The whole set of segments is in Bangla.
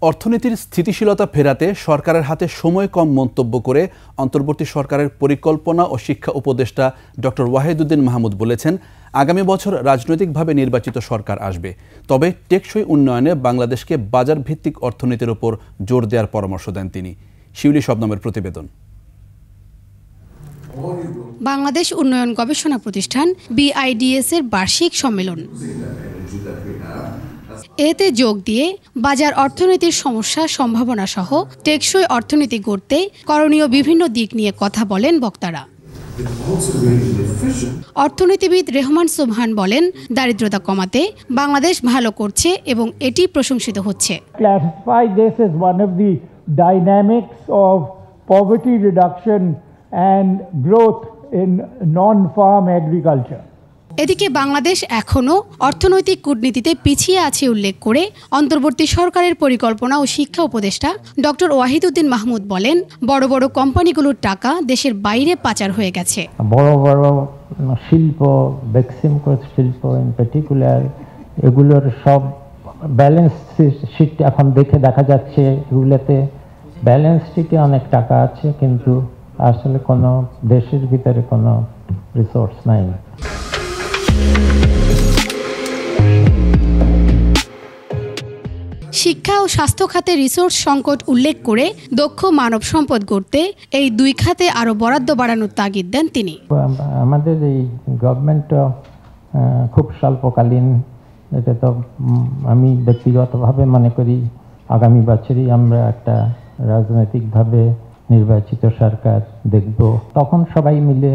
অর্থনীতির স্থিতিশীলতা ফেরাতে সরকারের হাতে সময় কম মন্তব্য করে অন্তর্বর্তী সরকারের পরিকল্পনা ও শিক্ষা উপদেষ্টা ডক্টর ওয়াহিদুদ্দিন মাহমুদ বলেছেন, আগামী বছর রাজনৈতিকভাবে নির্বাচিত সরকার আসবে, তবে টেকসই উন্নয়নে বাংলাদেশকে বাজার ভিত্তিক অর্থনীতির উপর জোর দেওয়ার পরামর্শ দেন তিনি। শিউলি শবনমের প্রতিবেদন। বাংলাদেশ উন্নয়ন গবেষণা প্রতিষ্ঠান BIDS এর বার্ষিক সম্মেলন। এতে যোগ দিয়ে বাজার অর্থনীতির সমস্যা সম্ভাবনা সহ টেকসই অর্থনীতি গড়তে করণীয় বিভিন্ন দিক নিয়ে কথা বলেন বক্তারা। অর্থনীতিবিদ রেহমান সুবহান বলেন, দারিদ্রতা কমাতে বাংলাদেশ ভালো করছে এবং এটি প্রশংসিত হচ্ছে। Classify this as one of the dynamics of poverty reduction and growth in non-farm agriculture. এদিকে বাংলাদেশ এখনও অর্থনৈতিক কূটনীতিতে পিছিয়ে আছে উল্লেখ করে অন্তর্বর্তী সরকারের পরিকল্পনা ও শিক্ষা উপদেষ্টা ডক্টর ওয়াহিদুদ্দিন মাহমুদ বলেন, বড় বড় কোম্পানিগুলোর টাকা দেশের বাইরে পাচার হয়ে গেছে। বড় বড় শিল্প, বেক্সিম শিল্প ইন পার্টিকুলার, এগুলোর সব ব্যালেন্স শিট এখন দেখা যাচ্ছে, এগুলোতে ব্যালেন্স শিটে অনেক টাকা আছে, কিন্তু আসলে কোনো দেশের ভিতরে কোনো রিসোর্স নাই। শিক্ষা ও স্বাস্থ্য খাতে রিসোর্স সংকট উল্লেখ করে দক্ষ মানব সম্পদ গড়তে এই দুই খাতে আরও বরাদ্দ বাড়ানোর তাগিদ দেন তিনি। আমাদের এই গভর্নমেন্ট খুব স্বল্পকালীন, এটা তো আমি ব্যক্তিগতভাবে মনে করি আগামী বছরই আমরা একটা রাজনৈতিকভাবে নির্বাচিত সরকার দেখব, তখন সবাই মিলে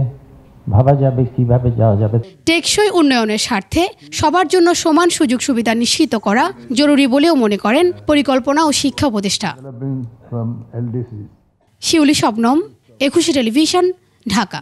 ভাবা যাবে কিভাবে যাওয়া যাবে। টেকসই উন্নয়নের স্বার্থে সবার জন্য সমান সুযোগ সুবিধা নিশ্চিত করা জরুরি বলেও মনে করেন পরিকল্পনা ও শিক্ষা উপদেষ্টা। শিউলি শবনম, একুশে টেলিভিশন, ঢাকা।